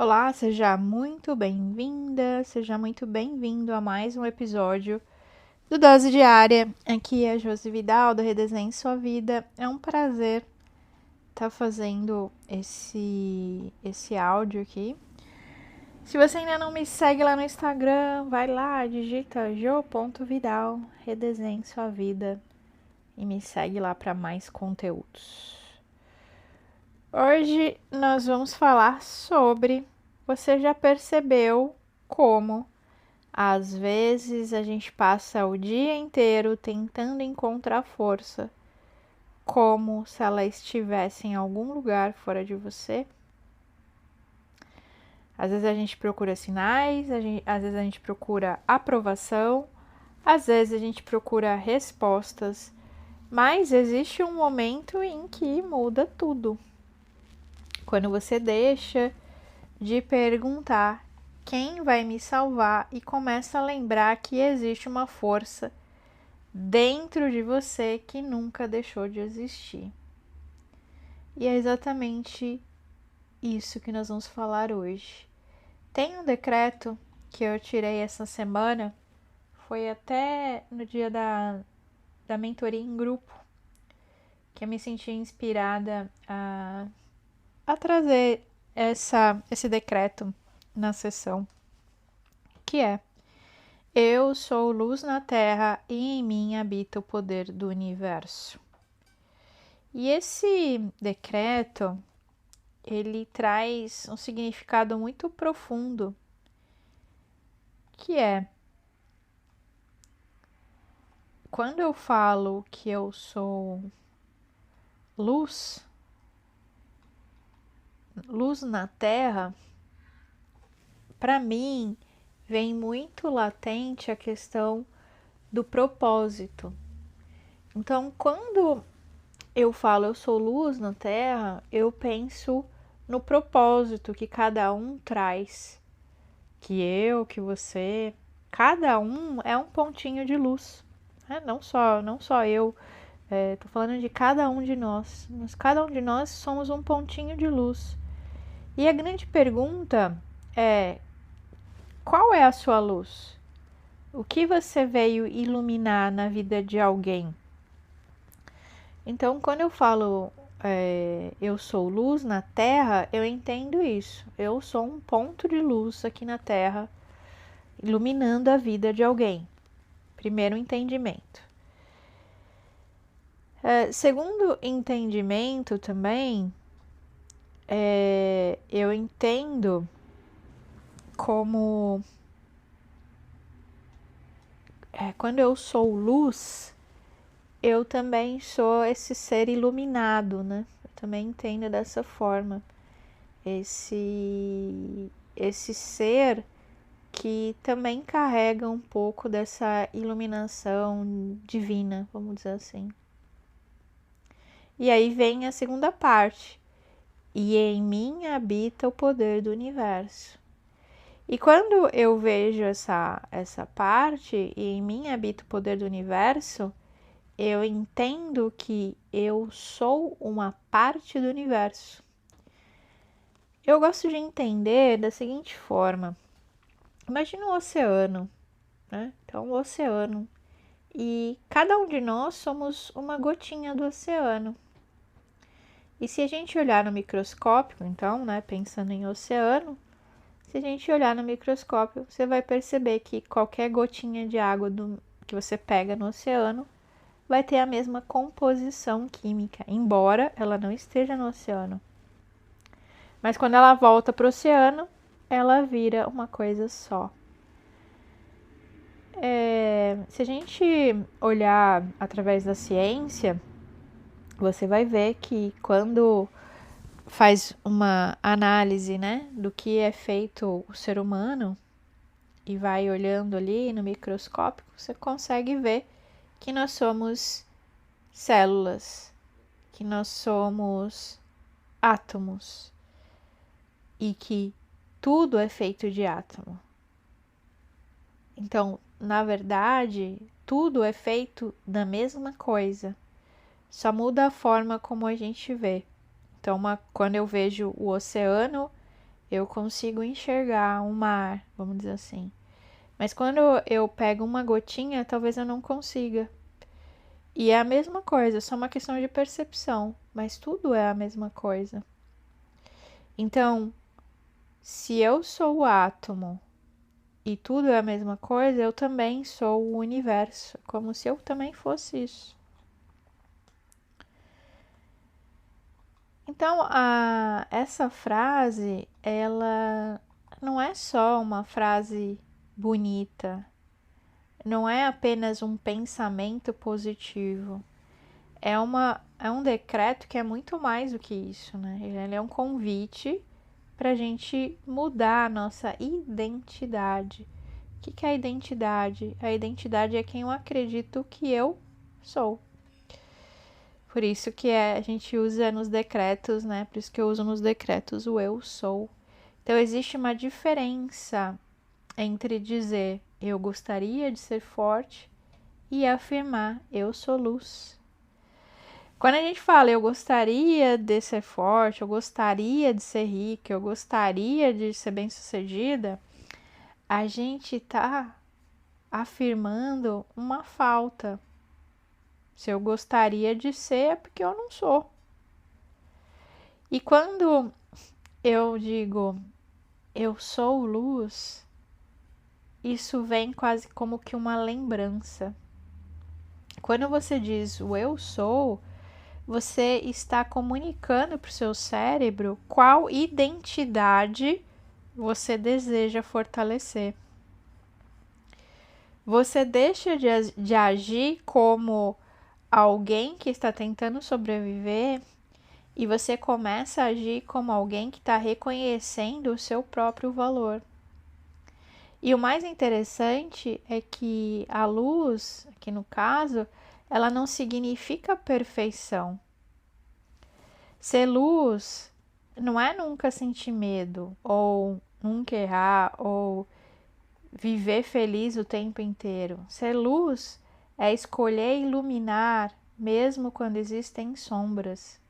Olá, seja muito bem-vinda, seja muito bem-vindo a mais um episódio do Dose Diária. Aqui é a Josi Vidal, do Redesenhe Sua Vida. É um prazer estar fazendo esse áudio aqui. Se você ainda não me segue lá no Instagram, vai lá, digita jo.vidal, Redesenhe Sua Vida e me segue lá para mais conteúdos. Hoje nós vamos falar sobre: você já percebeu como às vezes a gente passa o dia inteiro tentando encontrar força, como se ela estivesse em algum lugar fora de você? Às vezes a gente procura sinais, às vezes a gente procura aprovação, às vezes a gente procura respostas, mas existe um momento em que muda tudo. Quando você deixa de perguntar quem vai me salvar e começa a lembrar que existe uma força dentro de você que nunca deixou de existir. E é exatamente isso que nós vamos falar hoje. Tem um decreto que eu tirei essa semana, foi até no dia da mentoria em grupo, que eu me senti inspirada a trazer esse decreto na sessão, que é: eu sou luz na terra e em mim habita o poder do universo. E esse decreto, ele traz um significado muito profundo, que é: quando eu falo que eu sou luz, luz na terra, para mim vem muito latente a questão do propósito. Então, quando eu falo eu sou luz na terra, eu penso no propósito que cada um traz, que você, cada um é um pontinho de luz, né? Não só eu, tô falando de cada um de nós, mas cada um de nós somos um pontinho de luz. E a grande pergunta é: qual é a sua luz? O que você veio iluminar na vida de alguém? Então, quando eu falo eu sou luz na Terra, eu entendo isso. Eu sou um ponto de luz aqui na Terra, iluminando a vida de alguém. Primeiro entendimento. Segundo entendimento também, eu entendo como quando eu sou luz, eu também sou esse ser iluminado, né? Eu também entendo dessa forma. Esse ser que também carrega um pouco dessa iluminação divina, vamos dizer assim. E aí vem a segunda parte: e em mim habita o poder do universo. E quando eu vejo essa parte, e em mim habita o poder do universo, eu entendo que eu sou uma parte do universo. Eu gosto de entender da seguinte forma: imagina um oceano, né? Então, o oceano. E cada um de nós somos uma gotinha do oceano. E se a gente olhar no microscópio, então, né, pensando em oceano, se a gente olhar no microscópio, você vai perceber que qualquer gotinha de água que você pega no oceano vai ter a mesma composição química, embora ela não esteja no oceano. Mas quando ela volta para o oceano, ela vira uma coisa só. Se a gente olhar através da ciência, você vai ver que quando faz uma análise, né, do que é feito o ser humano e vai olhando ali no microscópio, você consegue ver que nós somos células, que nós somos átomos e que tudo é feito de átomo. Então, na verdade, tudo é feito da mesma coisa, só muda a forma como a gente vê. Então, quando eu vejo o oceano, eu consigo enxergar um mar, vamos dizer assim. Mas quando eu pego uma gotinha, talvez eu não consiga. E é a mesma coisa, só uma questão de percepção, mas tudo é a mesma coisa. Então, se eu sou o átomo e tudo é a mesma coisa, eu também sou o universo, como se eu também fosse isso. Então, essa frase, ela não é só uma frase bonita, não é apenas um pensamento positivo, é um decreto que é muito mais do que isso, né? Ele é um convite para a gente mudar a nossa identidade. O que é a identidade? A identidade é quem eu acredito que eu sou. Por isso que a gente usa nos decretos, né? Por isso que eu uso nos decretos o eu sou. Então existe uma diferença entre dizer eu gostaria de ser forte e afirmar eu sou luz. Quando a gente fala eu gostaria de ser forte, eu gostaria de ser rica, eu gostaria de ser bem-sucedida, a gente tá afirmando uma falta. Se eu gostaria de ser, é porque eu não sou. E quando eu digo eu sou luz, isso vem quase como que uma lembrança. Quando você diz o eu sou, você está comunicando para o seu cérebro qual identidade você deseja fortalecer. Você deixa de agir como alguém que está tentando sobreviver e você começa a agir como alguém que está reconhecendo o seu próprio valor. E o mais interessante é que a luz, aqui no caso, ela não significa perfeição. Ser luz não é nunca sentir medo, ou nunca errar, ou viver feliz o tempo inteiro. Ser luz é escolher iluminar mesmo quando existem sombras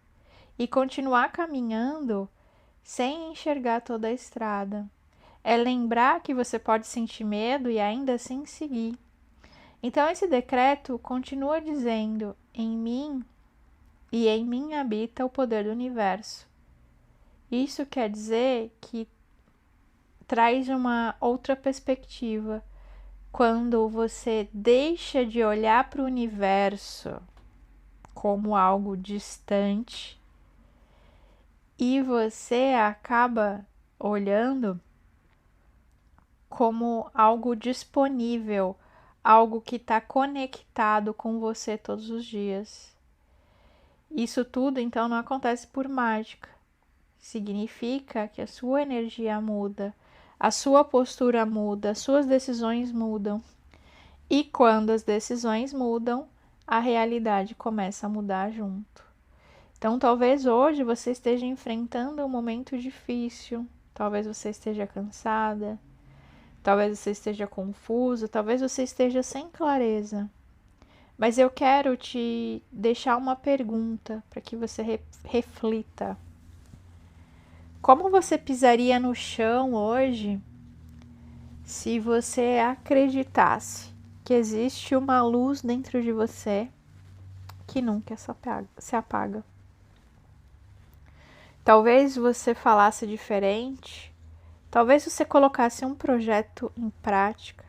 e continuar caminhando sem enxergar toda a estrada. É lembrar que você pode sentir medo e ainda assim seguir. Então esse decreto continua dizendo: em mim e em mim habita o poder do universo. Isso quer dizer que traz uma outra perspectiva. Quando você deixa de olhar para o universo como algo distante e você acaba olhando como algo disponível, algo que está conectado com você todos os dias. Isso tudo então não acontece por mágica. Significa que a sua energia muda, a sua postura muda, as suas decisões mudam. E quando as decisões mudam, a realidade começa a mudar junto. Então, talvez hoje você esteja enfrentando um momento difícil, talvez você esteja cansada, talvez você esteja confuso, talvez você esteja sem clareza. Mas eu quero te deixar uma pergunta para que você reflita. Como você pisaria no chão hoje se você acreditasse que existe uma luz dentro de você que nunca se apaga? Talvez você falasse diferente, talvez você colocasse um projeto em prática,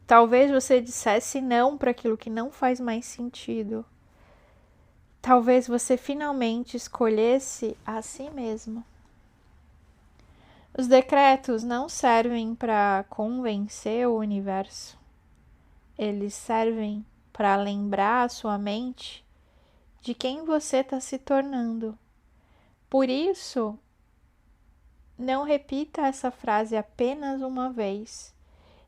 talvez você dissesse não para aquilo que não faz mais sentido, talvez você finalmente escolhesse a si mesmo. Os decretos não servem para convencer o universo, eles servem para lembrar a sua mente de quem você está se tornando. Por isso, não repita essa frase apenas uma vez.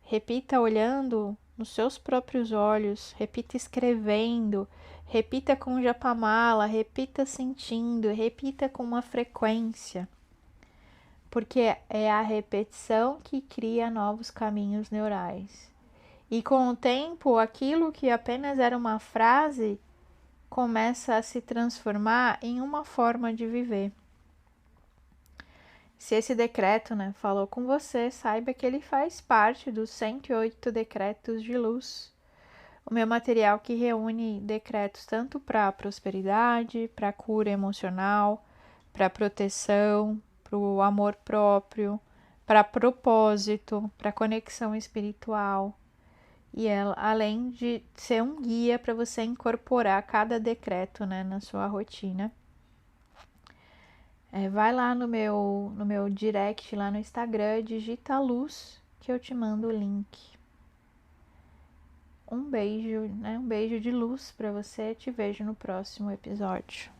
Repita olhando nos seus próprios olhos, repita escrevendo, repita com japamala, repita sentindo, repita com uma frequência. Porque é a repetição que cria novos caminhos neurais. E com o tempo, aquilo que apenas era uma frase começa a se transformar em uma forma de viver. Se esse decreto, né, falou com você, saiba que ele faz parte dos 108 decretos de luz. O meu material que reúne decretos tanto para prosperidade, para cura emocional, para proteção, para o amor próprio, para propósito, para conexão espiritual. E ela, além de ser um guia para você incorporar cada decreto, né, na sua rotina. Vai lá no meu direct, lá no Instagram, digita luz, que eu te mando o link. Um beijo, né? Um beijo de luz para você. Te vejo no próximo episódio.